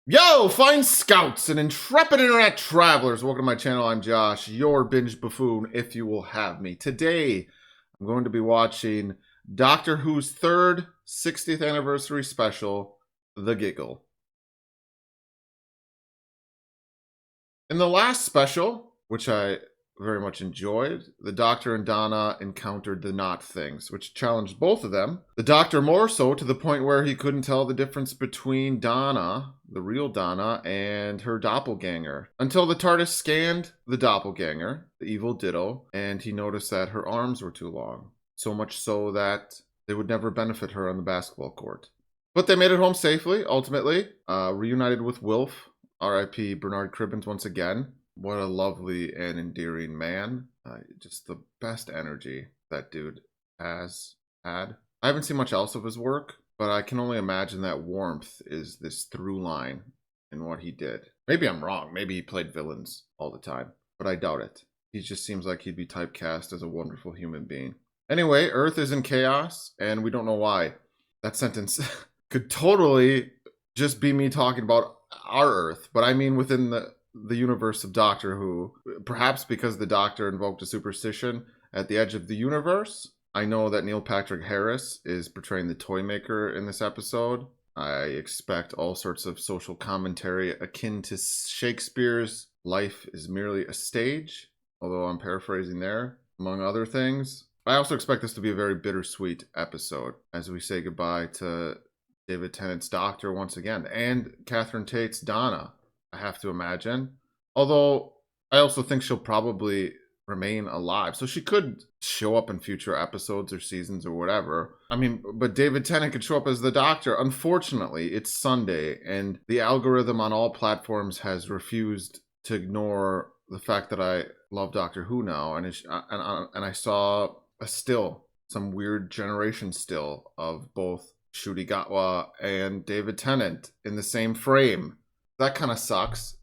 Yo, fine scouts and intrepid internet travelers. Welcome to my channel. I'm Josh, your Binge Buffoon, if you will have me. Today, I'm going to be watching Doctor Who's third 60th anniversary special, The Giggle. In the last special, which I very much enjoyed, the Doctor and Donna encountered the Not Things, which challenged both of them. The Doctor more so, to the point where he couldn't tell the difference between Donna, the real Donna, and her doppelganger, until the TARDIS scanned the doppelganger, the evil Ditto, and he noticed that her arms were too long, so much so that they would never benefit her on the basketball court. But they made it home safely, ultimately, reunited with Wilf, R.I.P. Bernard Cribbins once again. What a lovely and endearing man. Just the best energy that dude has had. I haven't seen much else of his work, but I can only imagine that warmth is this through line in what he did. Maybe I'm wrong. Maybe he played villains all the time, but I doubt it. He just seems like he'd be typecast as a wonderful human being. Anyway, Earth is in chaos, and we don't know why. That sentence could totally just be me talking about our Earth, but I mean within the universe of Doctor Who, perhaps because the Doctor invoked a superstition at the edge of the universe. I know that Neil Patrick Harris is portraying the Toymaker in this episode. I expect all sorts of social commentary akin to Shakespeare's "Life is merely a stage," although I'm paraphrasing there, among other things. I also expect this to be a very bittersweet episode as we say goodbye to David Tennant's Doctor once again, and Catherine Tate's Donna, I have to imagine. Although I also think she'll probably remain alive, so she could show up in future episodes or seasons or whatever. I mean, but David Tennant could show up as the Doctor. Unfortunately, it's Sunday, and the algorithm on all platforms has refused to ignore the fact that I love Doctor Who now, and I saw a still, some weird generation still of both Ncuti Gatwa and David Tennant in the same frame. That kind of sucks.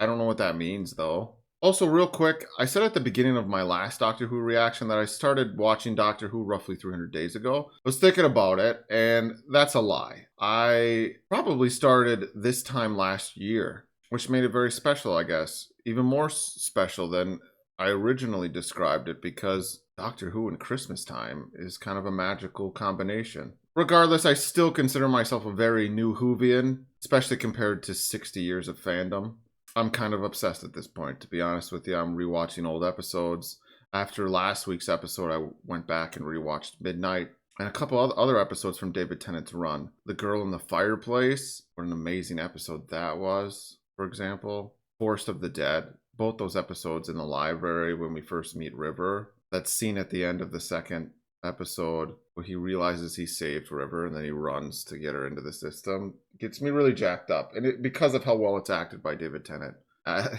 I don't know what that means, though. Also, real quick, I said at the beginning of my last Doctor Who reaction that I started watching Doctor Who roughly 300 days ago. I was thinking about it, and that's a lie. I probably started this time last year, which made it very special, I guess. Even more special than I originally described it, because Doctor Who and Christmas time is kind of a magical combination. Regardless, I still consider myself a very NuWhovian, especially compared to 60 years of fandom. I'm kind of obsessed at this point, to be honest with you. I'm rewatching old episodes. After last week's episode, I went back and rewatched Midnight and a couple other episodes from David Tennant's run. The Girl in the Fireplace, what an amazing episode that was, for example. Forest of the Dead, both those episodes in the library when we first meet River. That scene at the end of the second episode where he realizes he saved River and then he runs to get her into the system gets me really jacked up, and because of how well it's acted by David Tennant.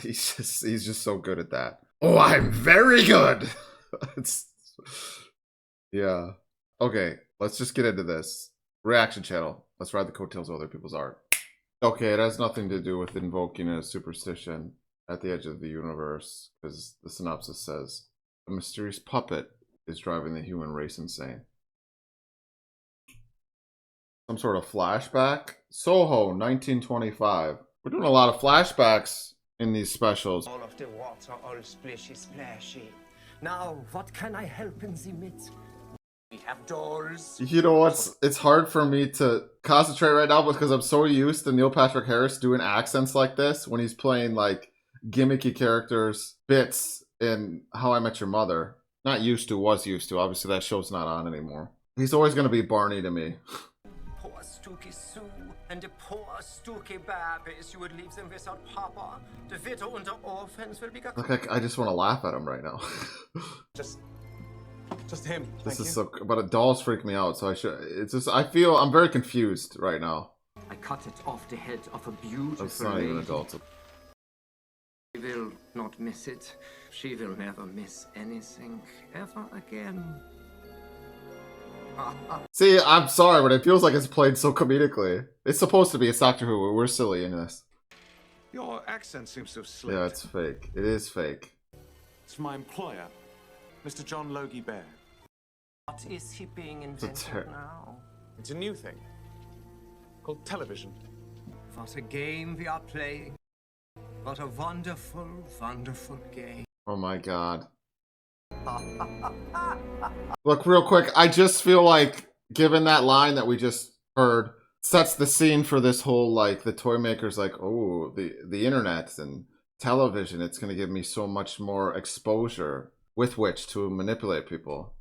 He's just so good at that. Oh, I'm very good. Yeah. Okay, let's just get into this reaction channel. Let's ride the coattails of other people's art. Okay, it has nothing to do with invoking a superstition at the edge of the universe, because the synopsis says a mysterious puppet is driving the human race insane. Some sort of flashback? Soho, 1925. We're doing a lot of flashbacks in these specials. All of the water all splishy splashy. Now, what can I help in the midst? We have doors. You know what's? It's hard for me to concentrate right now because I'm so used to Neil Patrick Harris doing accents like this when he's playing like gimmicky characters, bits in How I Met Your Mother. Not used to, was used to. Obviously, that show's not on anymore. He's always going to be Barney to me. Poor Stooky Sue and the poor Stooky babies. You would leave them without Papa. The widow and the orphans will be... Look, I just want to laugh at him right now. Just him. This is so... But dolls freak me out, so I should... It's just... I feel... I'm very confused right now. I cut it off the head of a beautiful That's not lady. even adults. She will not miss it. She will never miss anything ever again. See, I'm sorry, but it feels like it's played so comedically. It's supposed to be. It's Doctor Who. We're silly in this. Your accent seems to have slipped. Yeah, it's fake. It is fake. It's my employer, Mr. John Logie Baird. What is he being invented now? It's a new thing called television. What a game we are playing. What a wonderful, wonderful game. Oh my god. Look, real quick, I just feel like, given that line that we just heard, sets the scene for this whole, like, the Toymaker's like, oh, the internet and television, it's going to give me so much more exposure with which to manipulate people.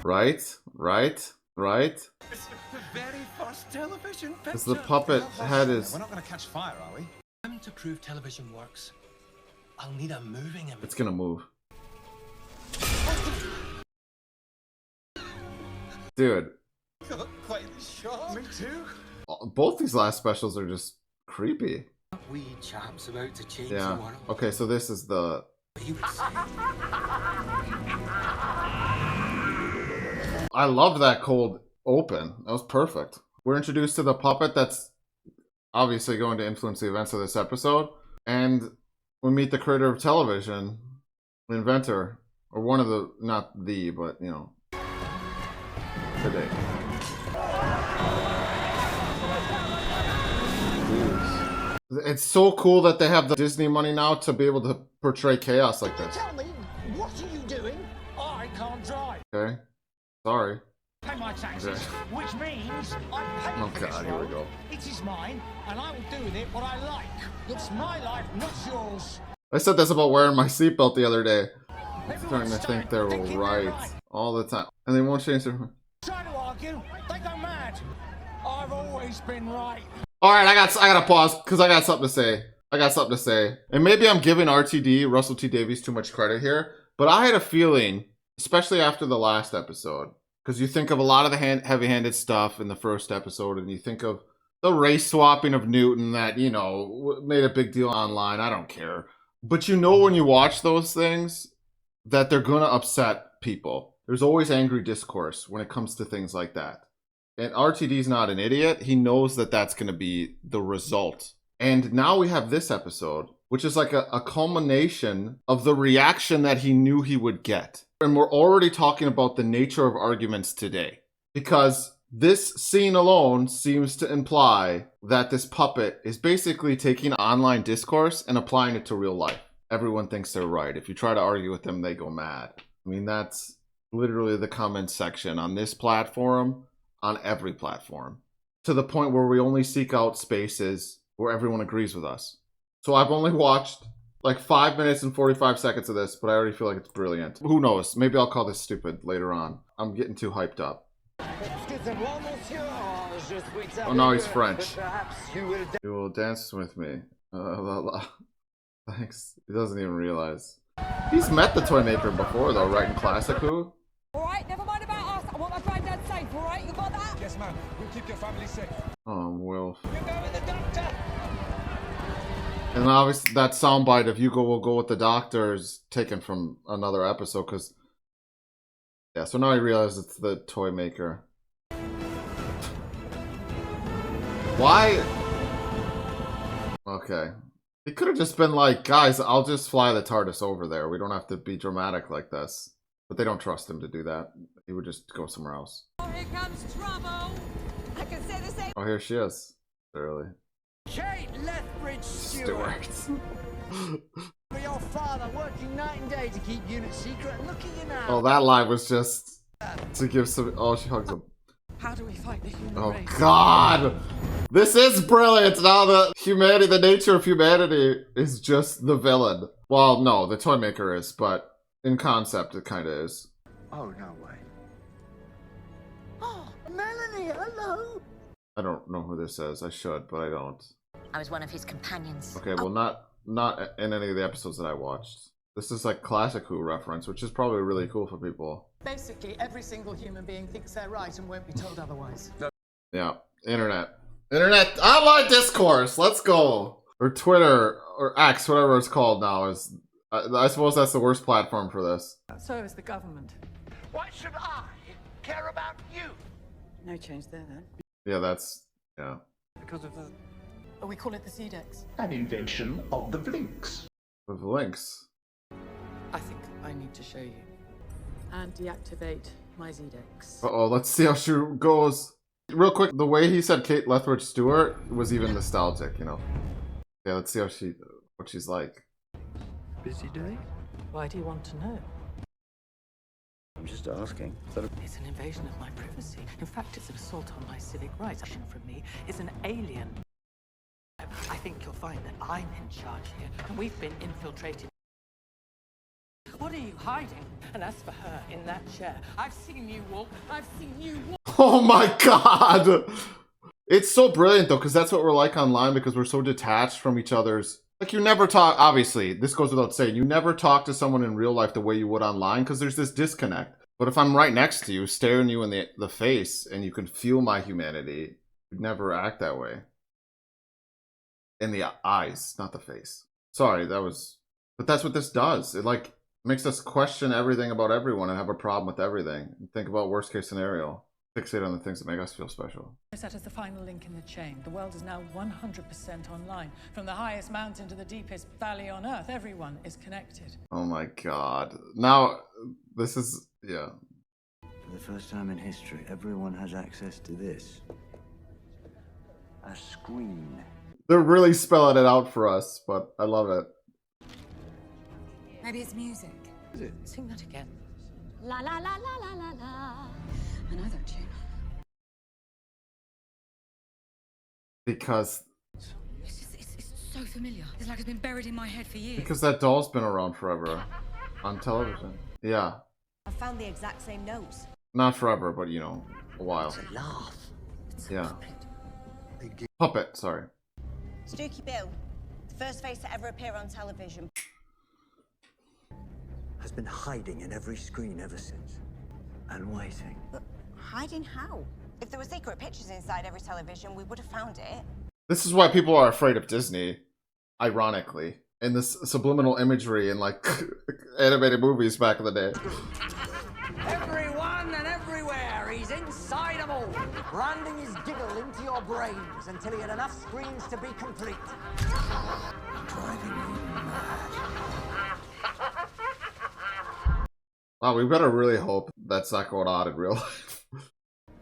Right? Right? Right? It's the very first television picture. Because the puppet head is... We're not going to catch fire, are we? To prove television works, I'll need a moving image. It's gonna move. Dude. Got quite the shot. Me too. Both these last specials are just creepy. We chaps about to change Yeah. the world. Okay, so this is the... He would say, I love that cold open. That was perfect. We're introduced to the puppet that's obviously going to influence the events of this episode. And we meet the creator of television, the inventor, or one of the, not the, but, you know, today. It's so cool that they have the Disney money now to be able to portray chaos like this. Tell me, what are you doing? I can't drive. Okay. Sorry. Pay my taxes, which means I pay Oh for this god, here we road. go. It is mine, and I will do with it what I like. It's my life, not yours. I said this about wearing my seatbelt the other day. I'm starting Everyone's to think they're thinking right all the time. And they won't change their... Try to argue, they go mad. I've always been right. Alright, I gotta pause, because I got something to say. And maybe I'm giving RTD, Russell T Davies, too much credit here, but I had a feeling, especially after the last episode, because you think of a lot of the heavy-handed stuff in the first episode, and you think of the race swapping of Newton that, you know, made a big deal online. I don't care. But you know when you watch those things that they're going to upset people. There's always angry discourse when it comes to things like that. And RTD's not an idiot. He knows that that's going to be the result. And now we have this episode, which is like a culmination of the reaction that he knew he would get. And we're already talking about the nature of arguments today. Because this scene alone seems to imply that this puppet is basically taking online discourse and applying it to real life. Everyone thinks they're right. If you try to argue with them, they go mad. I mean, that's literally the comment section on this platform, on every platform. To the point where we only seek out spaces where everyone agrees with us. So I've only watched like 5 minutes and 45 seconds of this, but I already feel like it's brilliant. Who knows? Maybe I'll call this stupid later on. I'm getting too hyped up. Oh, no, he's French. You will dance with me. Thanks. He doesn't even realize. He's met the Toymaker before, though, right? In Classic Who? Alright, never mind about us. I want my granddad safe, alright? You got that? Yes, ma'am. We'll keep your family safe. Oh, Wilf. You go with the doctor. And obviously, that soundbite of Hugo will go with the doctor is taken from another episode, because... Yeah, so now he realizes it's the Toymaker. Why? Okay. He could have just been like, guys, I'll just fly the TARDIS over there. We don't have to be dramatic like this. But they don't trust him to do that. He would just go somewhere else. Oh, here comes trouble. I can say the same. Oh, here she is. Early. Kate Lethbridge Stewart. For your father, working night and day to keep units secret. And look at you now. Oh, that line was just to give some... Oh, she hugs him. How do we fight the human Oh, race? God! This is brilliant! Now the nature of humanity is just the villain. Well, no, the Toymaker is, but in concept it kind of is. Oh, no way. Oh, Melanie, hello. I don't know who this is. I should, but I don't. I was one of his companions. Okay, well, not in any of the episodes that I watched. This is like Classic Who reference, which is probably really cool for people. Basically, every single human being thinks they're right and won't be told otherwise. Yeah, internet, online discourse. Let's go. Or Twitter or X, whatever it's called now. Is I suppose that's the worst platform for this. So is the government. Why should I care about you? No change there, then. Yeah, that's yeah. Because of the... Oh, we call it the C-Dex. An invention of the Blinks. With links. I think I need to show you. And deactivate my Z-Dex. Uh oh, let's see how she goes. Real quick, the way he said Kate Lethbridge Stewart was even nostalgic, you know. Yeah, let's see how what she's like. Busy day? Why do you want to know? I'm just asking. It's an invasion of my privacy. In fact, it's an assault on my civic rights. Action from me is an alien. I think you'll find that I'm in charge here, and we've been infiltrated. What are you hiding? And as for her in that chair, I've seen you walk. I've seen you walk. Oh my god! It's so brilliant though, because that's what we're like online, because we're so detached from each other's. Like, you never talk, obviously, this goes without saying, you never talk to someone in real life the way you would online, because there's this disconnect. But if I'm right next to you, staring you in the face, and you can feel my humanity, you'd never act that way. In the eyes, not the face. Sorry, but that's what this does. It, like, makes us question everything about everyone and have a problem with everything. And think about worst case scenario. Fixate on the things that make us feel special. That is the final link in the chain. The world is now 100% online. From the highest mountain to the deepest valley on Earth, everyone is connected. Oh my god. Now, this is, yeah. For the first time in history, everyone has access to this. A screen. They're really spelling it out for us, but I love it. Maybe it's music. Is it? Sing that again. La la la la la la la. Another tune. Because It's so familiar. It's like it's been buried in my head for years. Because that doll's been around forever. On television. Yeah. I found the exact same notes. Not forever, but you know, a while. It's a laugh. It's a Yeah. puppet. Puppet, sorry. Stooky Bill, the first face to ever appear on television. Has been hiding in every screen ever since. And waiting. But hiding how? If there were secret pictures inside every television, we would have found it. This is why people are afraid of Disney, ironically. In this subliminal imagery in like animated movies back in the day. Everyone and everywhere, he's inside them all. Branding his Giggle into your brains until he had enough screens to be complete. Driving you mad. Wow, we better really hope that's not going on in real life.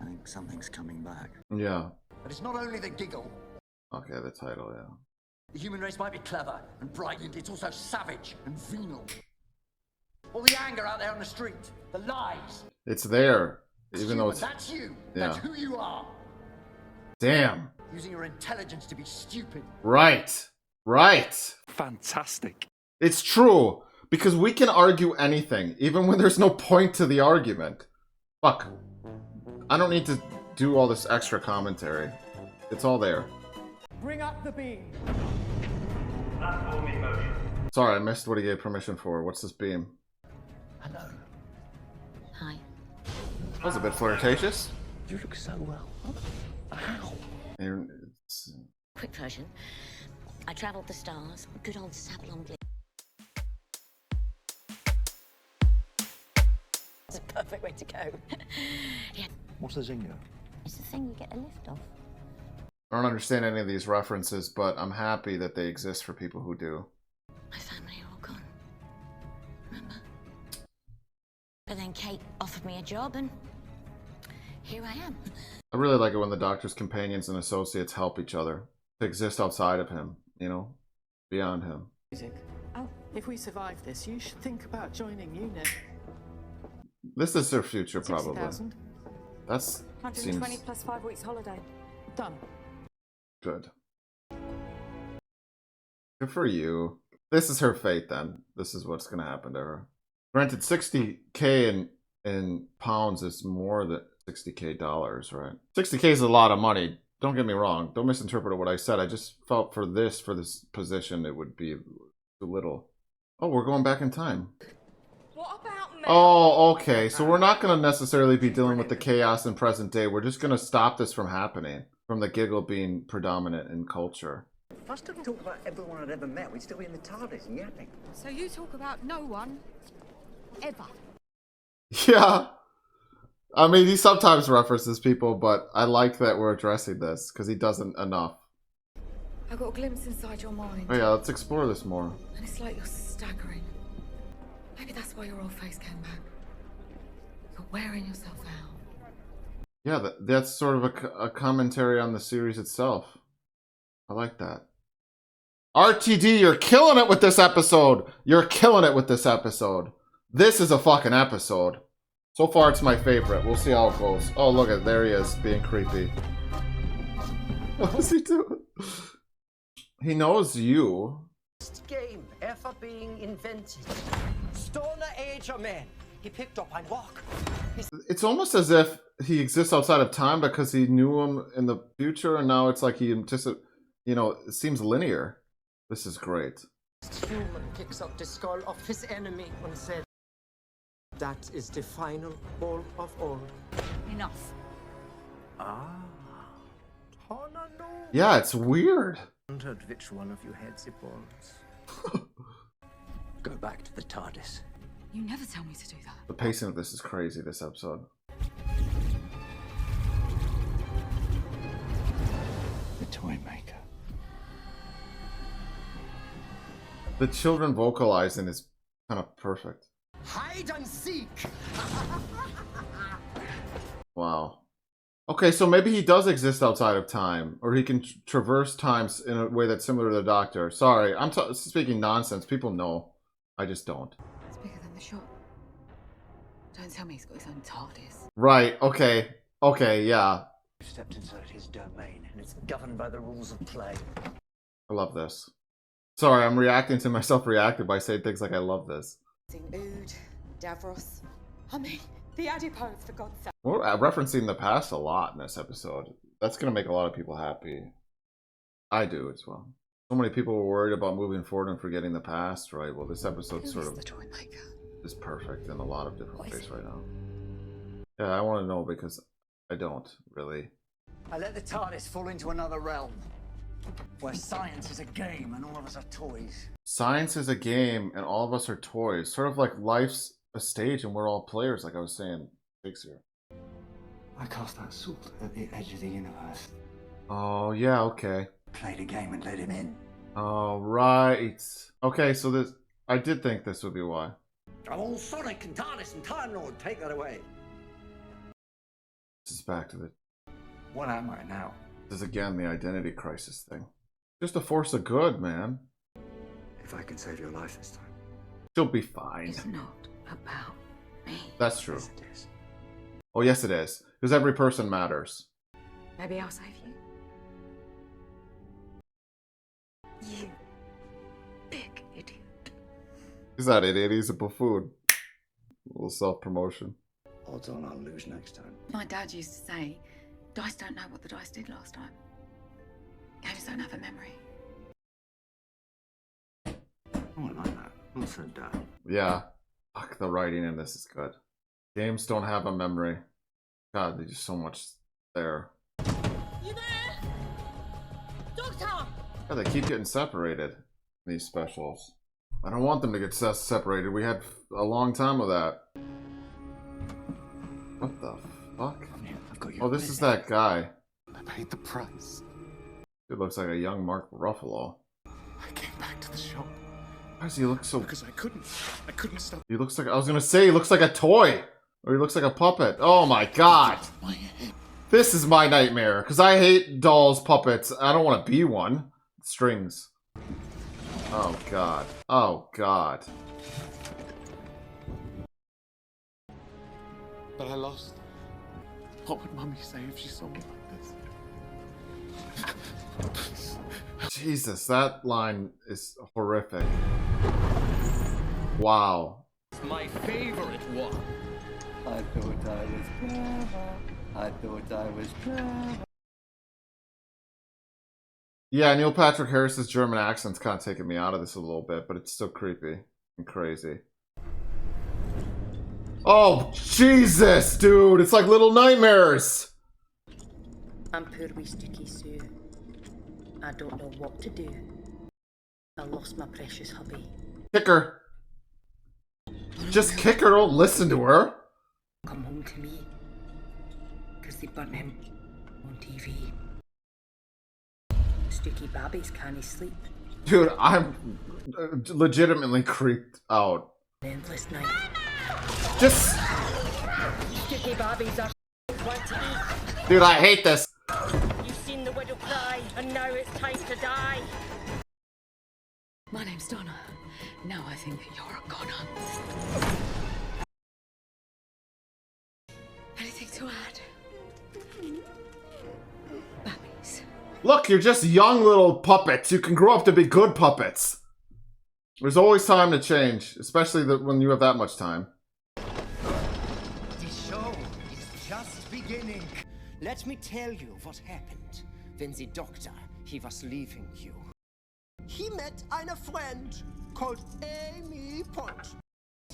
I think something's coming back. Yeah. But it's not only the Giggle. Okay, the title, yeah. The human race might be clever and brilliant, it's also savage and venal. All the anger out there on the street, the lies. It's there, even though it's... That's you. Yeah. That's who you are. Damn. Using your intelligence to be stupid. Right. Right. Fantastic. It's true. Because we can argue anything, even when there's no point to the argument. Fuck. I don't need to do all this extra commentary. It's all there. Bring up the beam. Sorry, I missed what he gave permission for. What's this beam? Hello. Hi. That was a bit flirtatious. You look so well. How? It's... Quick version. I travelled the stars. Good old Sablon Blitz. It's a perfect way to go. Yeah. What's a zinger? It's the thing you get a lift off. I don't understand any of these references, but I'm happy that they exist for people who do. My family are all gone. Remember? But then Kate offered me a job and here I am. I really like it when the Doctor's companions and associates help each other to exist outside of him, you know, beyond him. Music. Oh, if we survive this, you should think about joining UNIT. This is their future, probably. 60,000. That's 120 seems plus 5 weeks holiday. Done. good. Good for you. This is her fate, then. This is what's going to happen to her. Granted, 60K in pounds is more than 60K dollars, right? 60K is a lot of money. Don't get me wrong. Don't misinterpret what I said. I just felt for this position, it would be too little. Oh, we're going back in time. What about me? Oh, okay. So we're not going to necessarily be dealing with the chaos in present day. We're just going to stop this from happening. From the Giggle being predominant in culture. If I still talk about everyone I'd ever met, we'd still be in the TARDIS yapping. So you talk about no one ever. Yeah. I mean, he sometimes references people, but I like that we're addressing this because he doesn't enough. I got a glimpse inside your mind. Oh yeah, let's explore this more. And it's like you're staggering. Maybe that's why your old face came back. You're wearing yourself out. Yeah, that's sort of a commentary on the series itself. I like that. RTD, you're killing it with this episode. You're killing it with this episode. This is a fucking episode. So far, it's my favorite. We'll see how it goes. Oh, look at there he is, being creepy. What is he doing? He knows you. Game ever being invented. Stone Age of men. He picked up and walk. It's almost as if he exists outside of time because he knew him in the future, and now it's like he anticipates. You know, it seems linear. This is great. Human picks up the skull of his enemy and said, "That is the final goal of all." Enough. Yeah, it's weird. Wondered which one of you heads it was. Go back to the TARDIS. You never tell me to do that. The pacing of this is crazy, this episode. The Toymaker. The children vocalizing is kind of perfect. Hide and seek. Wow. Okay, so maybe he does exist outside of time, or he can traverse times in a way that's similar to the Doctor. Sorry, I'm speaking nonsense. People know. I just don't. It's bigger than the shop. Don't tell me he's got his own TARDIS. Right, okay. Okay, yeah. You've stepped inside his domain, And it's governed by the rules of play. I love this. Sorry, I'm reacting to myself reacted by saying things like I love this. Ood, Davros. I mean, the adipose, for God's sake. We're referencing the past a lot in this episode. That's going to make a lot of people happy. I do as well. So many people were worried about moving forward and forgetting the past, right? Well, this episode sort of is perfect in a lot of different ways right now. Yeah, I want to know because I don't, really. I let the TARDIS fall into another realm, where science is a game and all of us are toys. Science is a game and all of us are toys. Sort of like life's a stage and we're all players, like I was saying. Shakespeare. I cast that sword at the edge of the universe. Oh, yeah, okay. Played a game and let him in. Oh, right. Okay, so this... I did think this would be why. I'm all Sonic and TARDIS and Time Lord. Take that away. This is back to the... What am I now? This is again the identity crisis thing. Just a force of good, man. If I can save your life this time. She'll be fine. It's not about me. That's true. Yes, it is. Oh, yes it is. Because every person matters. Maybe I'll save you. You big idiot. He's not an idiot, he's a buffoon. A little self-promotion. Odds on I'll lose next time. My dad used to say, dice don't know what the dice did last time. Games don't have a memory. Oh, I like that. Well said, Dad. Yeah. Fuck, the writing in this is good. Games don't have a memory. God, there's just so much there. You there? Doctor! God, they keep getting separated, these specials. I don't want them to get separated. We had a long time of that. What the fuck? I've got your Oh, this is that guy. I paid the price. It looks like a young Mark Ruffalo. I came back to the shop Why does he look so... because I couldn't stop. He looks like... I was gonna say he looks like a toy. Or he looks like a puppet. Oh my god. My head. This is my nightmare. Because I hate dolls, puppets. I don't want to be one. Strings. Oh god. Oh god. But I lost. What would Mummy say if she saw me like this? Jesus, that line is horrific. Wow. My favorite one. I thought I was clever. I thought I was clever. Yeah, Neil Patrick Harris's German accent's kind of taking me out of this a little bit, but it's still creepy and crazy. Oh, Jesus, dude! It's like Little Nightmares! I'm poor wee Sticky Sue. I don't know what to do. I lost my precious hubby. Kick her. Just kick her, don't listen to her. Come home to me. Because they burnt him on TV. Sticky babbies can't sleep. Dude, I'm legitimately creeped out. An endless night. Just... Sticky babbies are want to eat. Dude, I hate this. You've seen the widow cry, and now it's time to die. My name's Donna. Now I think that you're a goner. Anything to add? Babbies. Look, you're just young little puppets. You can grow up to be good puppets. There's always time to change, especially when you have that much time. The show is just beginning. Let me tell you what happened when the doctor, he was leaving you. He met eine friend called Amy Pond.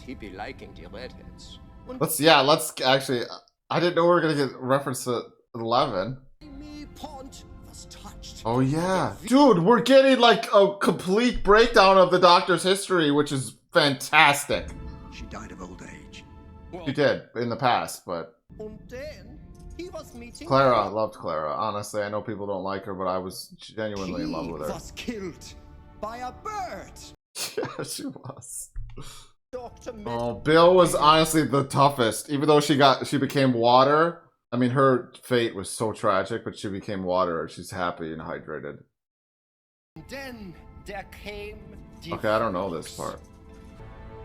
He be liking the redheads. Let's actually, I didn't know we were gonna get reference to 11. Amy Pond was touched. Oh yeah. Dude, we're getting like a complete breakdown of the Doctor's history, which is fantastic. She died of old age. She did, in the past, but... And then he was meeting Clara, loved Clara. Honestly, I know people don't like her, but I was genuinely in love with her. He was killed by a bird. Yeah, she was. Doctor Oh, Bill was honestly the toughest. Even though she became water. I mean, her fate was so tragic, but she became water. She's happy and hydrated. Then there came the Okay, I don't know this part.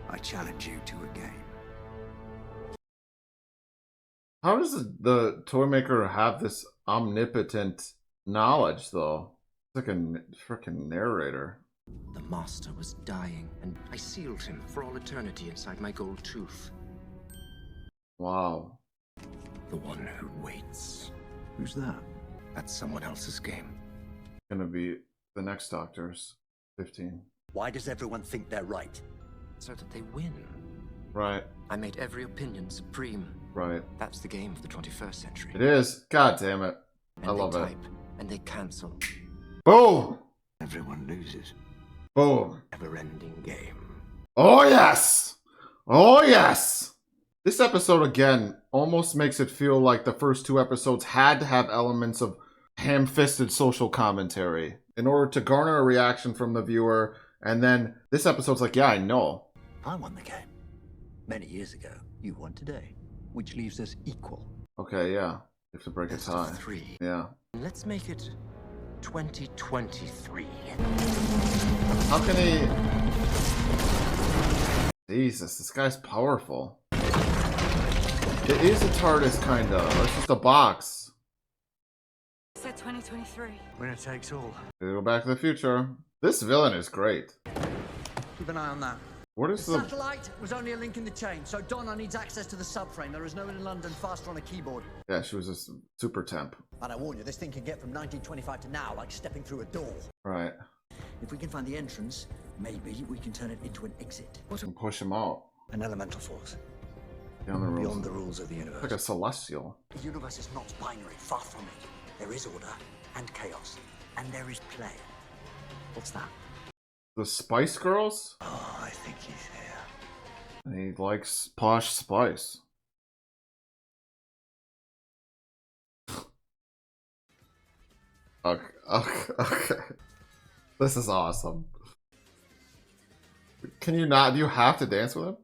I challenge you to a game. How does the Toymaker have this omnipotent knowledge, though? It's like a freaking narrator. The master was dying, and I sealed him for all eternity inside my gold tooth. Wow. The one who waits. Who's that? That's someone else's game. Gonna be the next Doctor's 15. Why does everyone think they're right? So that they win. Right. I made every opinion supreme. Right. That's the game of the 21st century. It is. God damn it. And I love they it. type, and they cancel. Boom! Everyone loses. Boom. Never-ending game. Oh yes! Oh yes! This episode again almost makes it feel like the first two episodes had to have elements of ham-fisted social commentary in order to garner a reaction from the viewer, and then this episode's like, yeah, I know. I won the game. Many years ago. You won today. Which leaves us equal. Okay, yeah. You have to break a Best of tie. 3. Yeah. Let's make it 2023. How can he... Jesus, this guy's powerful. It is a TARDIS, kinda. It's just a box. Said 2023. Winner takes all. Go Back to the Future. This villain is great. Keep an eye on that. What is the... Satellite was only a link in the chain, so Donna needs access to the subframe. There is no one in London faster on a keyboard. Yeah, she was a super temp. And I warn you, this thing can get from 1925 to now like stepping through a door. Right. If we can find the entrance, maybe we can turn it into an exit. And push him out. An elemental force. Beyond the rules. Beyond the rules of the universe. Like a celestial. The universe is not binary, far from it. There is order and chaos, and there is play. What's that? The Spice Girls? Oh, I think he's here. And he likes posh spice. Okay. This is awesome. Can you not? Do you have to dance with him?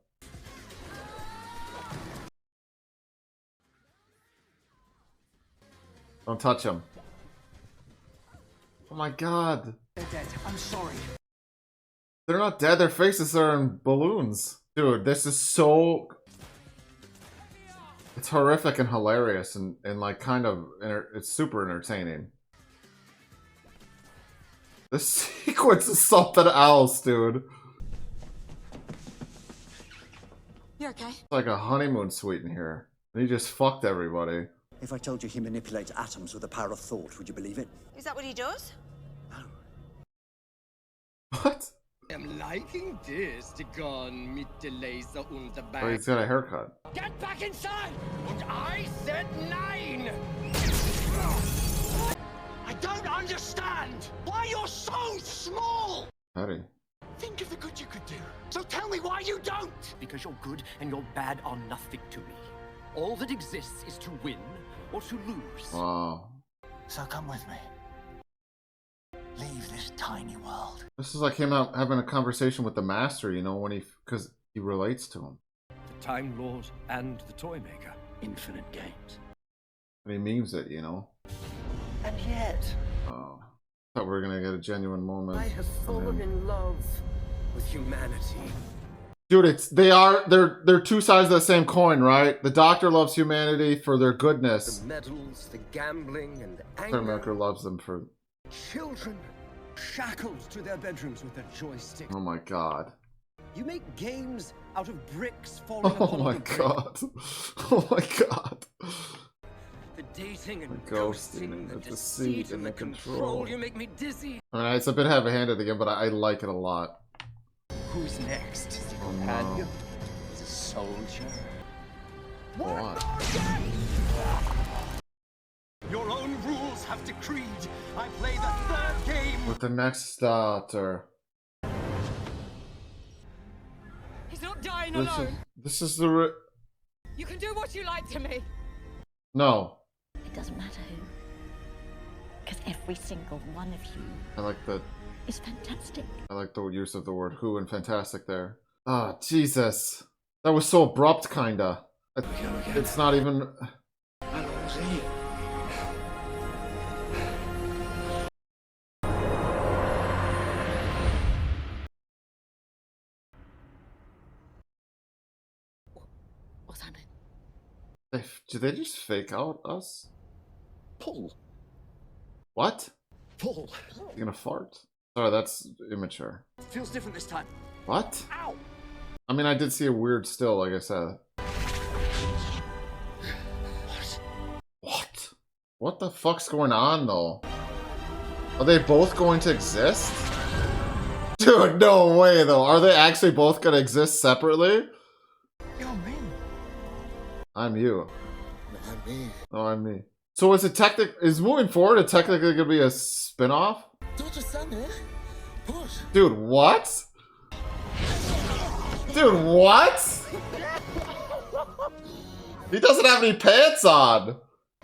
Don't touch him. Oh my god. They're dead. I'm sorry. They're not dead, their faces are in balloons. Dude, this is so... It's horrific and hilarious and like kind of... It's super entertaining. This sequence is something else, dude. You okay? It's like a honeymoon suite in here. And he just fucked everybody. If I told you he manipulates atoms with the power of thought, would you believe it? Is that what he does? What? I'm liking this. The gun mit the laser und the Oh, bag. he's got a haircut. Get back inside! And I said 9! I don't understand why you're so small! Petty. Think of the good you could do. So tell me why you don't! Because your good and your bad are nothing to me. All that exists is to win or to lose. Wow. So come with me. Leave this tiny world. This is like him out having a conversation with the Master, you know, when because he relates to him. The Time Lord and the Toymaker. Infinite games. And he memes it, you know. And yet, Oh, thought we were gonna get a genuine moment. I have fallen in love with humanity. Dude, they're two sides of the same coin, right? The Doctor loves humanity for their goodness. The medals, the gambling, and the anger. Toymaker loves them for. Children shackled to their bedrooms with a joystick. Oh my god. You make games out of bricks falling Oh upon my the brick. god. Oh my god. The dating and The ghosting, the deceit, and the control. You make me dizzy. I mean, it's a bit heavy-handed again, but I like it a lot. Who's next? Is it Oh, companion? no. Is it soldier? What? Your own rules have decreed I play the third game. With the next Doctor. He's not dying alone. This is the. You can do what you like to me. No. It doesn't matter who. Because every single one of you I like the. is fantastic. I like the use of the word "who" and "fantastic" there. Ah, Jesus. That was so abrupt, kinda. It's not even. What's happening? Did they just fake out us? Pull. What? Pull. You gonna fart? Sorry, that's immature. Feels different this time. What? Ow! I mean, I did see a weird still, like I said. What? What the fuck's going on, though? Are they both going to exist? Dude, no way, though. Are they actually both gonna exist separately? You're me. I'm you. I'm me. Oh, I'm me. So is moving forward technically gonna be a spin-off? Don't you stand there. Push. Dude, what? Dude, what? He doesn't have any pants on.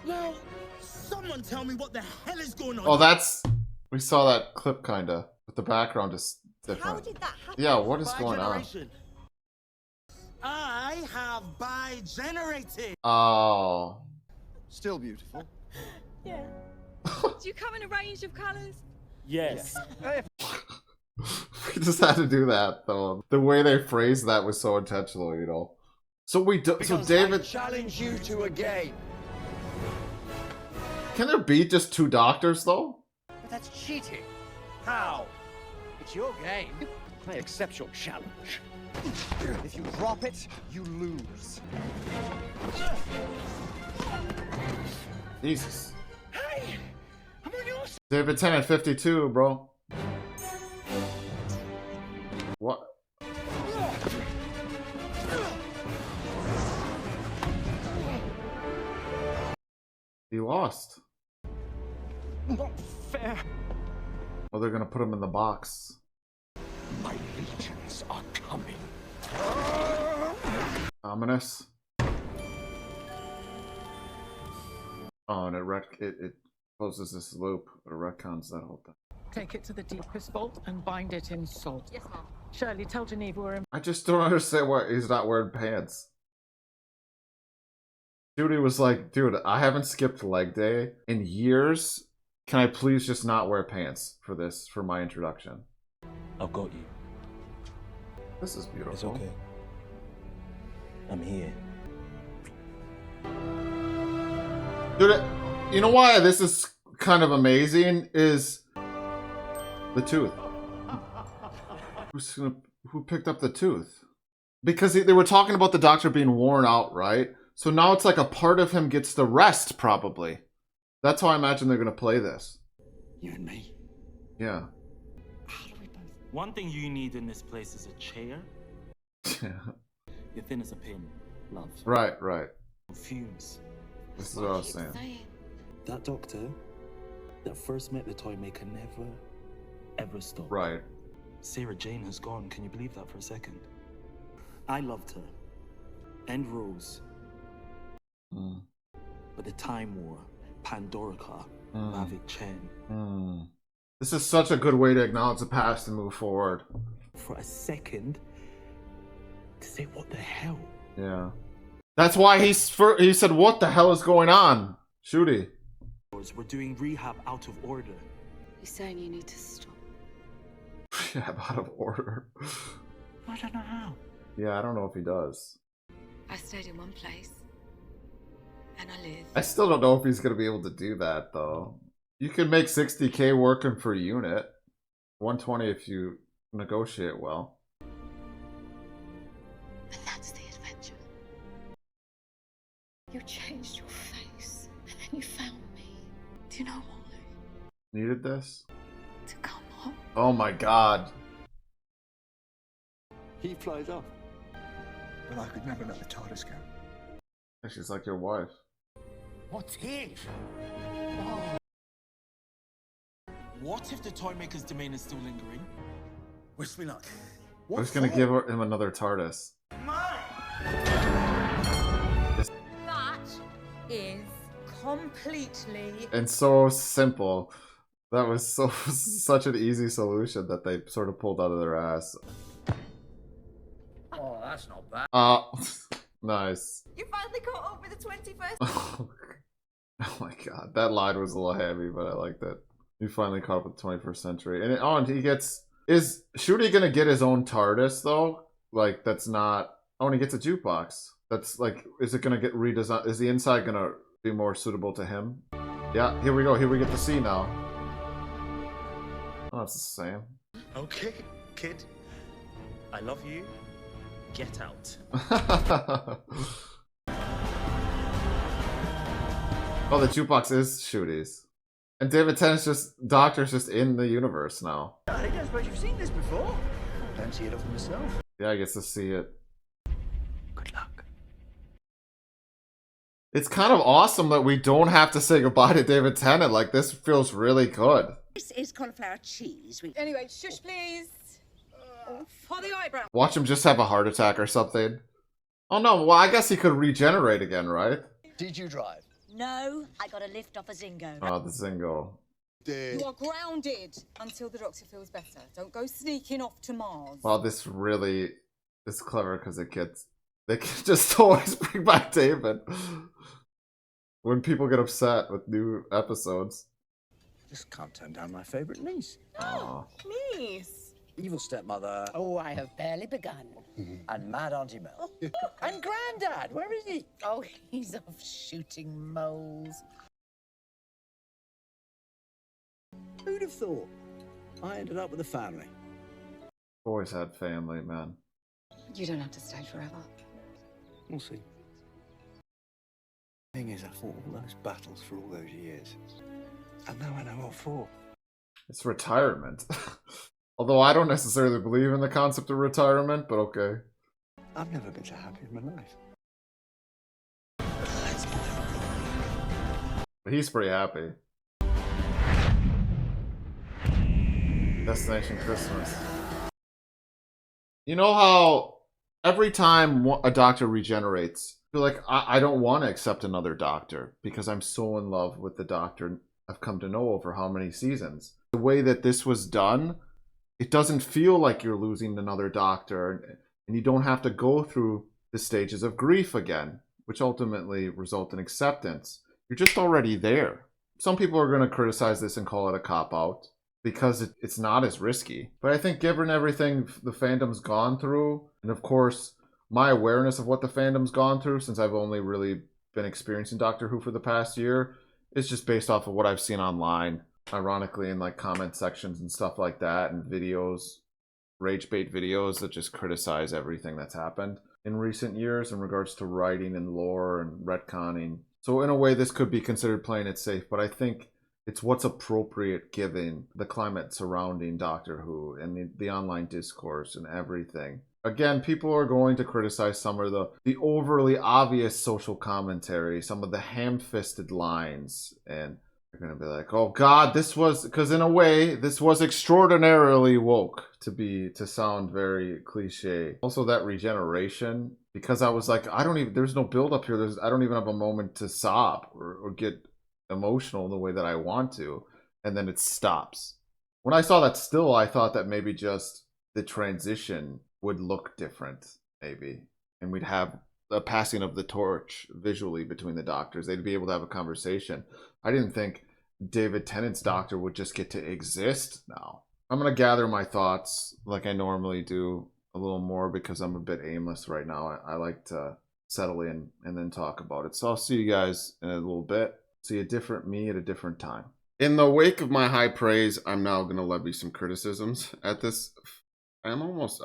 Now, someone tell me what the hell is going on. Oh, we saw that clip kinda, but the background is different. How did that happen? Yeah, what is going on? I have bi-generated. Oh. Still beautiful. Yeah. Do you come in a range of colours? Yes. We just had to do that, though. The way they phrased that was so intentional, you know. So David, challenge you to a game. can there be just two doctors, though? But that's cheating. How? It's your game. I accept your challenge. If you drop it, you lose. Jesus. Hey! I'm on your side. David 10 at 52, bro. What? He lost. Not fair. Well, they're gonna put him in the box. My legions are coming. Ominous. Oh, and it closes this loop. It retcons that whole thing. Take it to the deepest vault and bind it in salt. Yes, ma'am. Shirley, tell Geneva we're in. I just don't understand why he's not wearing pants. Ncuti was like, dude, I haven't skipped leg day in years. Can I please just not wear pants for my introduction? I've got you. This is beautiful. It's okay. I'm here. Dude, you know why this is kind of amazing is the tooth. Who picked up the tooth? Because they were talking about the Doctor being worn out, right? So now it's like a part of him gets the rest, probably. That's how I imagine they're going to play this. You and me. Yeah. One thing you need in this place is a chair. Yeah. You're thin as a pin, love. Right. Fumes. This is what I was saying. That doctor that first met the Toymaker never, ever stopped. Right. Sarah Jane has gone. Can you believe that for a second? I loved her. And Rose. But the Time War, Pandorica, Mavic Chen. This is such a good way to acknowledge the past and move forward. For a second, to say, what the hell? Yeah. That's why he said, what the hell is going on? Shooty. We're doing rehab out of order. You're saying you need to stop. Yeah, out of order. I don't know how. Yeah, I don't know if he does. I stayed in one place. And I live. I still don't know if he's going to be able to do that, though. You can make 60K working per unit. 120 if you negotiate well. And that's the adventure. You changed your face. And then you found me. Do you know why? Needed this? To come home. Oh my god. He flies off. But I could never let the TARDIS go. She's like your wife. What's it? What if the Toymaker's domain is still lingering? Wish me luck. I was gonna give him another TARDIS. That is completely... And so simple. That was so such an easy solution that they sort of pulled out of their ass. Oh, that's not bad. Nice. You finally caught up with the 21st. Oh my god, that line was a little heavy, but I liked it. You finally caught up with the 21st century, and he gets. Is Shooty gonna get his own TARDIS though? Like that's not. Oh, and he gets a jukebox. That's like, is it gonna get redesigned? Is the inside gonna be more suitable to him? Yeah, here we go. Here we get to see now. Oh, it's the same. Okay, kid. I love you. Get out. Oh, the jukebox is Shooty's. And David Tennant's Doctor's just in the universe now. I don't suppose you've seen this before. Don't see it often myself. Yeah, I get to see it. Good luck. It's kind of awesome that we don't have to say goodbye to David Tennant. Like, this feels really good. This is cauliflower cheese. Anyway, shush please. For the eyebrow. Watch him just have a heart attack or something. Oh no, well I guess he could regenerate again, right? Did you drive? No, I got a lift off a Zingo. Oh, the Zingo. You are grounded until the doctor feels better. Don't go sneaking off to Mars. Well, this really is clever because they can just always bring back David when people get upset with new episodes. Just can't turn down my favourite niece. Oh, Niece. Evil stepmother. Oh, I have barely begun. And mad Auntie Mel. And Grandad, where is he? Oh, he's off shooting moles. Who'd have thought? I ended up with a family. always had family, man. You don't have to stay forever. We'll see. Thing is, I fought all those battles for all those years. And now I know what for. It's retirement. Although I don't necessarily believe in the concept of retirement, but okay. I've never been so happy in my life. But he's pretty happy. Destination Christmas. You know how every time a doctor regenerates, I feel like I don't want to accept another doctor because I'm so in love with the doctor I've come to know over how many seasons. The way that this was done, it doesn't feel like you're losing another doctor, and you don't have to go through the stages of grief again, which ultimately result in acceptance. You're just already there. Some people are going to criticize this and call it a cop-out because it's not as risky. But I think given everything the fandom's gone through, and of course, my awareness of what the fandom's gone through, since I've only really been experiencing Doctor Who for the past year, is just based off of what I've seen online. Ironically, in like comment sections and stuff like that, and videos, rage bait videos that just criticize everything that's happened in recent years in regards to writing and lore and retconning. So in a way, this could be considered playing it safe, but I think it's what's appropriate given the climate surrounding Doctor Who and the online discourse and everything. Again, people are going to criticize some of the overly obvious social commentary, some of the ham-fisted lines, and they're going to be like, oh God, this was, because in a way, this was extraordinarily woke, to sound very cliche. Also that regeneration, because I was like, there's no build up here. I don't even have a moment to sob or get emotional in the way that I want to. And then it stops. When I saw that still, I thought that maybe just the transition would look different, maybe. And we'd have the passing of the torch visually between the doctors. They'd be able to have a conversation. I didn't think David Tennant's doctor would just get to exist now. I'm going to gather my thoughts like I normally do a little more because I'm a bit aimless right now. I like to settle in and then talk about it. So I'll see you guys in a little bit. See a different me at a different time. In the wake of my high praise, I'm now going to levy some criticisms at this. I'm almost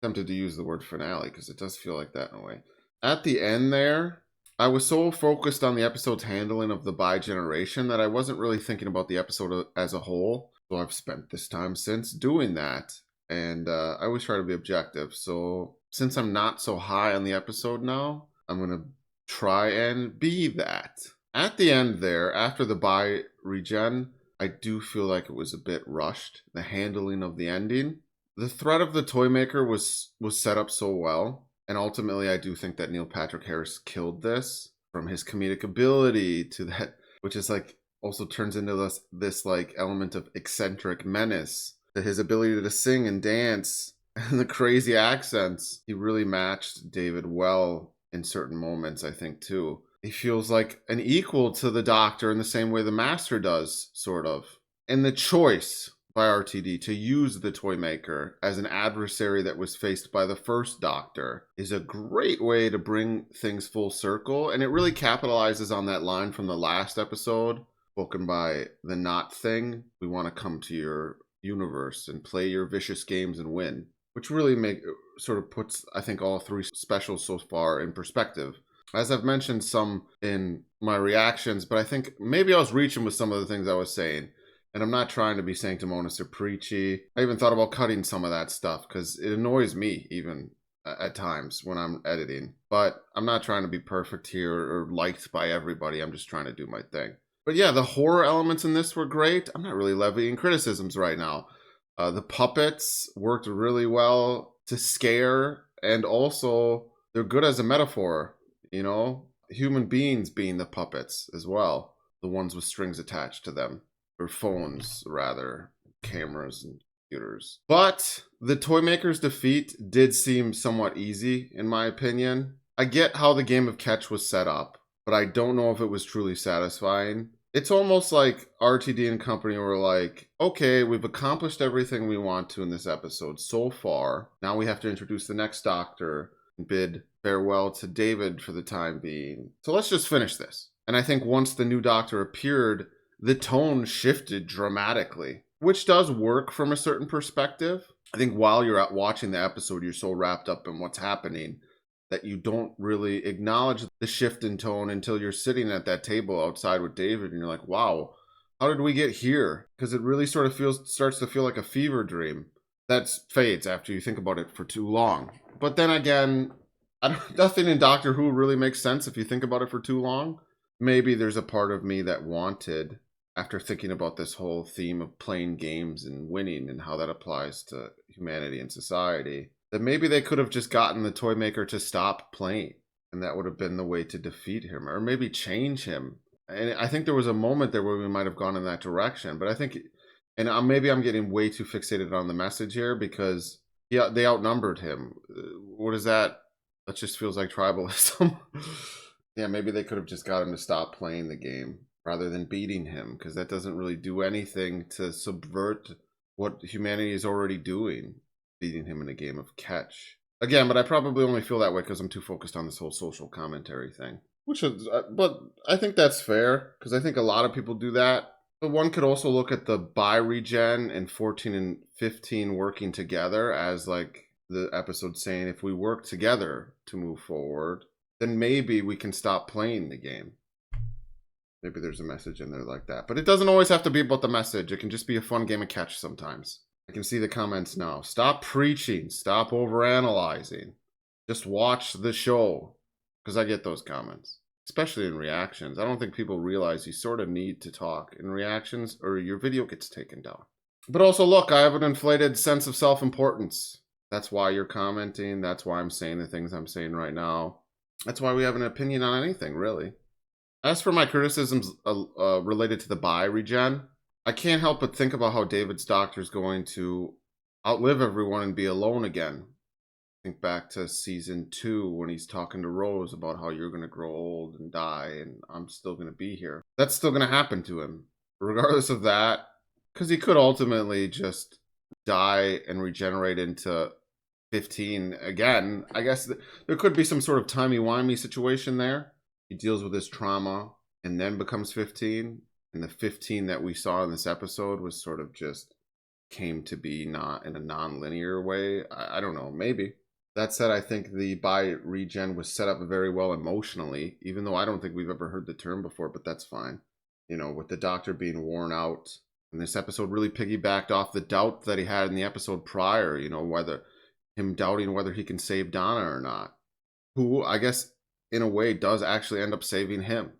tempted to use the word finale because it does feel like that in a way. At the end there, I was so focused on the episode's handling of the bi-generation that I wasn't really thinking about the episode as a whole. So I've spent this time since doing that. And I always try to be objective. So since I'm not so high on the episode now, I'm going to try and be that. At the end there, after the bi-regen, I do feel like it was a bit rushed. The handling of the ending. The threat of the Toymaker was set up so well. And ultimately, I do think that Neil Patrick Harris killed this. From his comedic ability to that, which is like, also turns into this like element of eccentric menace. To his ability to sing and dance and the crazy accents. He really matched David well in certain moments, I think, too. He feels like an equal to the Doctor in the same way the Master does, sort of. And the choice by RTD to use the Toymaker as an adversary that was faced by the first Doctor is a great way to bring things full circle. And it really capitalizes on that line from the last episode, spoken by the Not Thing. We want to come to your universe and play your vicious games and win. Which really sort of puts, I think, all three specials so far in perspective. As I've mentioned some in my reactions, but I think maybe I was reaching with some of the things I was saying. And I'm not trying to be sanctimonious or preachy. I even thought about cutting some of that stuff because it annoys me even at times when I'm editing. But I'm not trying to be perfect here or liked by everybody. I'm just trying to do my thing. But yeah, the horror elements in this were great. I'm not really levying criticisms right now. The puppets worked really well to scare, and also they're good as a metaphor, you know? Human beings being the puppets as well. The ones with strings attached to them. Or phones, rather. Cameras and computers. But the Toymaker's defeat did seem somewhat easy, in my opinion. I get how the game of catch was set up, but I don't know if it was truly satisfying. It's almost like RTD and company were like, okay, we've accomplished everything we want to in this episode so far. Now we have to introduce the next Doctor and bid farewell to David for the time being. So let's just finish this. And I think once the new Doctor appeared, the tone shifted dramatically, which does work from a certain perspective. I think while you're out watching the episode, you're so wrapped up in what's happening that you don't really acknowledge the shift in tone until you're sitting at that table outside with David and you're like, wow, how did we get here? Because it really sort of starts to feel like a fever dream that fades after you think about it for too long. But then again, nothing in Doctor Who really makes sense if you think about it for too long. Maybe there's a part of me that wanted, after thinking about this whole theme of playing games and winning and how that applies to humanity and society, that maybe they could have just gotten the Toymaker to stop playing, and that would have been the way to defeat him, or maybe change him. And I think there was a moment there where we might have gone in that direction, but I think, and maybe I'm getting way too fixated on the message here because they outnumbered him. What is that? That just feels like tribalism. Yeah, maybe they could have just got him to stop playing the game rather than beating him, because that doesn't really do anything to subvert what humanity is already doing. Beating him in a game of catch. Again, but I probably only feel that way because I'm too focused on this whole social commentary thing. But I think that's fair, because I think a lot of people do that. But one could also look at the bi-regen and 14 and 15 working together as like the episode saying, if we work together to move forward, then maybe we can stop playing the game. Maybe there's a message in there like that. But it doesn't always have to be about the message. It can just be a fun game of catch sometimes. I can see the comments now. Stop preaching. Stop overanalyzing. Just watch the show. Because I get those comments. Especially in reactions. I don't think people realize you sort of need to talk in reactions or your video gets taken down. But also, look, I have an inflated sense of self-importance. That's why you're commenting. That's why I'm saying the things I'm saying right now. That's why we have an opinion on anything, really. As for my criticisms related to the bi-regen, I can't help but think about how David's Doctor is going to outlive everyone and be alone again. Think back to season 2 when he's talking to Rose about how you're going to grow old and die and I'm still going to be here. That's still going to happen to him. Regardless of that, because he could ultimately just die and regenerate into 15 again. I guess there could be some sort of timey-wimey situation there. He deals with his trauma and then becomes 15. And the 15 that we saw in this episode was sort of just came to be not in a non-linear way. I don't know, maybe. That said, I think the bi-regen was set up very well emotionally, even though I don't think we've ever heard the term before, but that's fine. You know, with the Doctor being worn out. And this episode really piggybacked off the doubt that he had in the episode prior, you know, whether him doubting whether he can save Donna or not. Who, I guess, in a way, does actually end up saving him,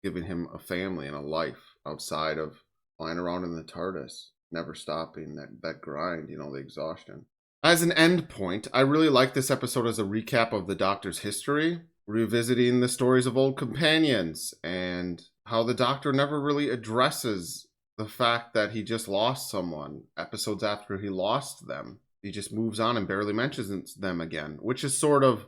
giving him a family and a life outside of flying around in the TARDIS, never stopping that grind, you know, the exhaustion. As an end point, I really like this episode as a recap of the Doctor's history, revisiting the stories of old companions and how the Doctor never really addresses the fact that he just lost someone episodes after he lost them. He just moves on and barely mentions them again, which is sort of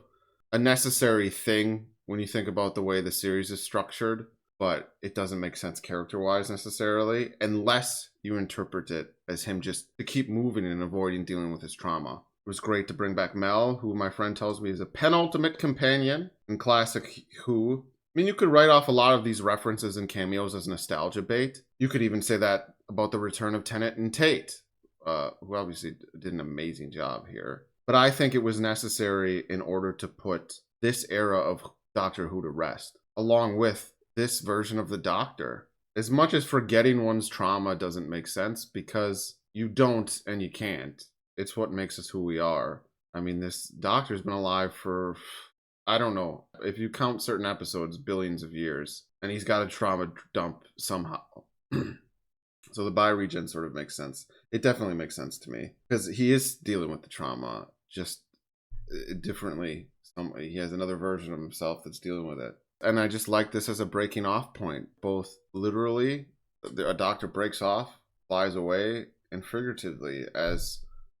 a necessary thing when you think about the way the series is structured, but it doesn't make sense character-wise necessarily, unless you interpret it as him just to keep moving and avoiding dealing with his trauma. It was great to bring back Mel, who my friend tells me is a penultimate companion in classic Who. I mean, you could write off a lot of these references and cameos as nostalgia bait. You could even say that about the return of Tennant and Tate, who obviously did an amazing job here. But I think it was necessary in order to put this era of Doctor Who to rest, along with this version of the Doctor. As much as forgetting one's trauma doesn't make sense, because you don't and you can't. It's what makes us who we are. I mean, this Doctor's been alive for, I don't know, if you count certain episodes, billions of years, and he's got a trauma dump somehow. So the bi-regen sort of makes sense. It definitely makes sense to me, because he is dealing with the trauma just differently. He has another version of himself that's dealing with it. And I just like this as a breaking off point, both literally, a Doctor breaks off, flies away, and figuratively, as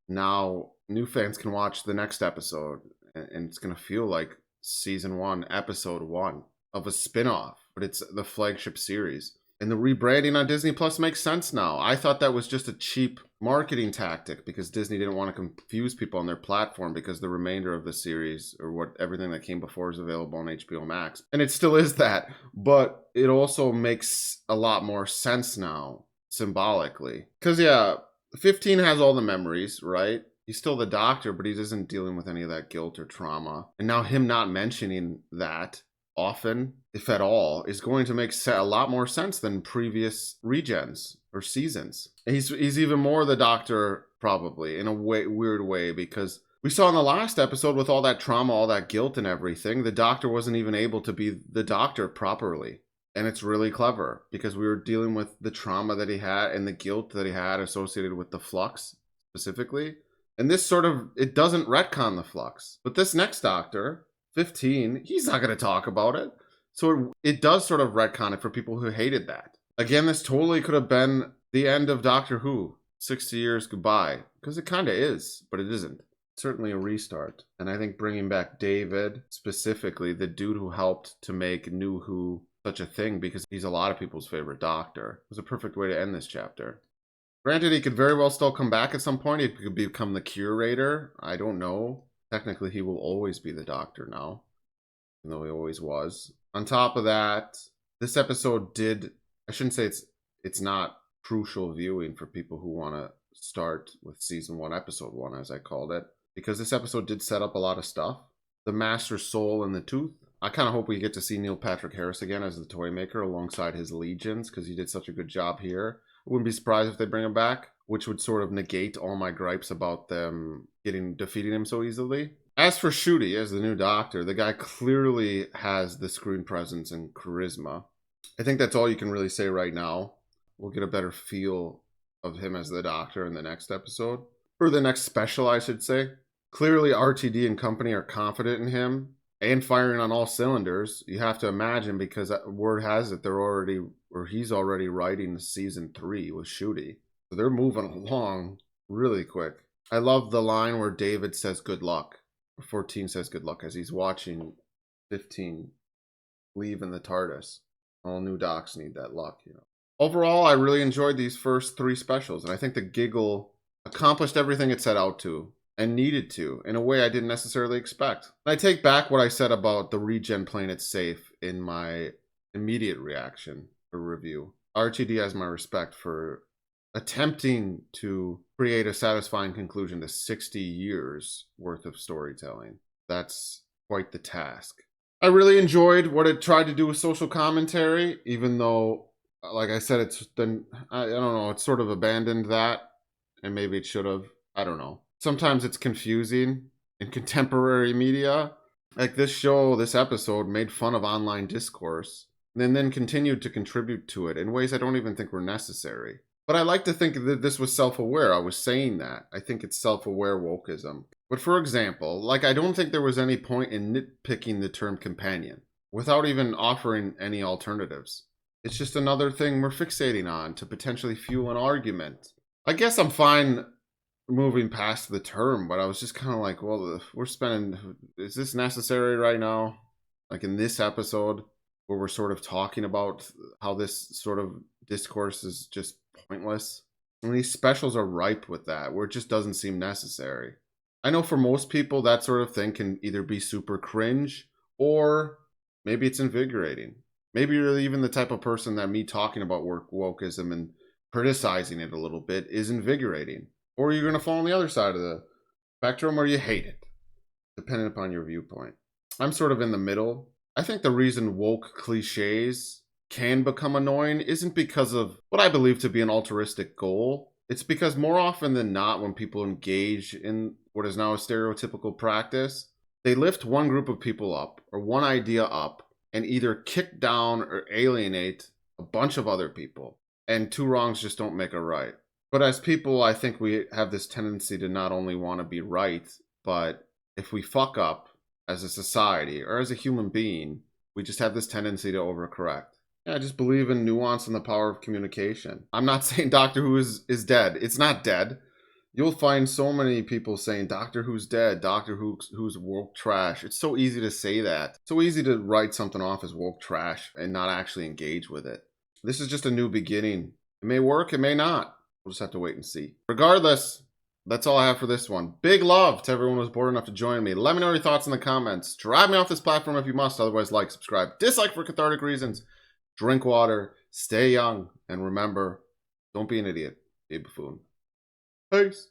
now new fans can watch the next episode, and it's going to feel like season 1, episode 1 of a spin-off, but it's the flagship series. And the rebranding on Disney Plus makes sense now. I thought that was just a cheap marketing tactic because Disney didn't want to confuse people on their platform, because the remainder of the series, or everything that came before, is available on HBO Max. And it still is that, but it also makes a lot more sense now, symbolically. Because, yeah, 15 has all the memories, right? He's still the Doctor, but he isn't dealing with any of that guilt or trauma. And now him not mentioning that often, if at all, is going to make a lot more sense than previous regens or seasons. He's even more the Doctor, probably, in a weird way, because we saw in the last episode, with all that trauma, all that guilt and everything, the Doctor wasn't even able to be the Doctor properly. And it's really clever, because we were dealing with the trauma that he had and the guilt that he had associated with the flux, specifically. And this sort of, it doesn't retcon the flux. But this next Doctor, 15, he's not going to talk about it. So it does sort of retcon it for people who hated that. Again, this totally could have been the end of Doctor Who. 60 years goodbye. Because it kind of is, but it isn't. Certainly a restart. And I think bringing back David, specifically, the dude who helped to make New Who such a thing, because he's a lot of people's favorite Doctor, was a perfect way to end this chapter. Granted, he could very well still come back at some point. He could become the curator. I don't know. Technically, he will always be the Doctor now, even though he always was. On top of that, this episode did, I shouldn't say it's not crucial viewing for people who want to start with season 1, episode 1, as I called it, because this episode did set up a lot of stuff. The Master's Soul and the Tooth. I kind of hope we get to see Neil Patrick Harris again as the Toymaker alongside his legions, because he did such a good job here. I wouldn't be surprised if they bring him back, which would sort of negate all my gripes about them defeating him so easily. As for Ncuti as the new Doctor, the guy clearly has the screen presence and charisma. I think that's all you can really say right now. We'll get a better feel of him as the Doctor in the next episode. Or the next special, I should say. Clearly, RTD and company are confident in him and firing on all cylinders. You have to imagine, because word has it he's already writing season 3 with Ncuti. So they're moving along really quick. I love the line where David says good luck. 14 says good luck as he's watching 15 leave in the TARDIS. All new docs need that luck, you know. Overall, I really enjoyed these first 3 specials, and I think the Giggle accomplished everything it set out to and needed to in a way I didn't necessarily expect. And I take back what I said about the regen playing it safe in my immediate reaction or review. RTD has my respect for attempting to create a satisfying conclusion to 60 years worth of storytelling. That's quite the task. I really enjoyed what it tried to do with social commentary, even though, like I said, it's then, I don't know, it's sort of abandoned that, and maybe it should have. I don't know. Sometimes it's confusing in contemporary media. Like this show, this episode made fun of online discourse, and then continued to contribute to it in ways I don't even think were necessary. But I like to think that this was self-aware. I was saying that. I think it's self-aware wokeism. But for example, like I don't think there was any point in nitpicking the term companion without even offering any alternatives. It's just another thing we're fixating on to potentially fuel an argument. I guess I'm fine moving past the term, but I was just kind of like, well, is this necessary right now? Like in this episode where we're sort of talking about how this sort of discourse is just pointless. And these specials are ripe with that, where it just doesn't seem necessary. I know for most people that sort of thing can either be super cringe or maybe it's invigorating. Maybe you're even the type of person that me talking about wokeism and criticizing it a little bit is invigorating. Or you're going to fall on the other side of the spectrum where you hate it, depending upon your viewpoint. I'm sort of in the middle. I think the reason woke cliches can become annoying isn't because of what I believe to be an altruistic goal. It's because more often than not, when people engage in what is now a stereotypical practice, they lift one group of people up or one idea up and either kick down or alienate a bunch of other people. And 2 wrongs just don't make a right. But as people, I think we have this tendency to not only want to be right, but if we fuck up as a society or as a human being, we just have this tendency to overcorrect. Yeah, I just believe in nuance and the power of communication. I'm not saying Doctor Who is dead. It's not dead. You'll find so many people saying Doctor Who's dead, Doctor Who's woke trash. It's so easy to say that. So easy to write something off as woke trash and not actually engage with it. This is just a new beginning. It may work, it may not. We'll just have to wait and see. Regardless, that's all I have for this one. Big love to everyone who was bored enough to join me. Let me know your thoughts in the comments. Drive me off this platform if you must. Otherwise, like, subscribe, dislike for cathartic reasons. Drink water, stay young, and remember, don't be an idiot. Be a buffoon. Peace.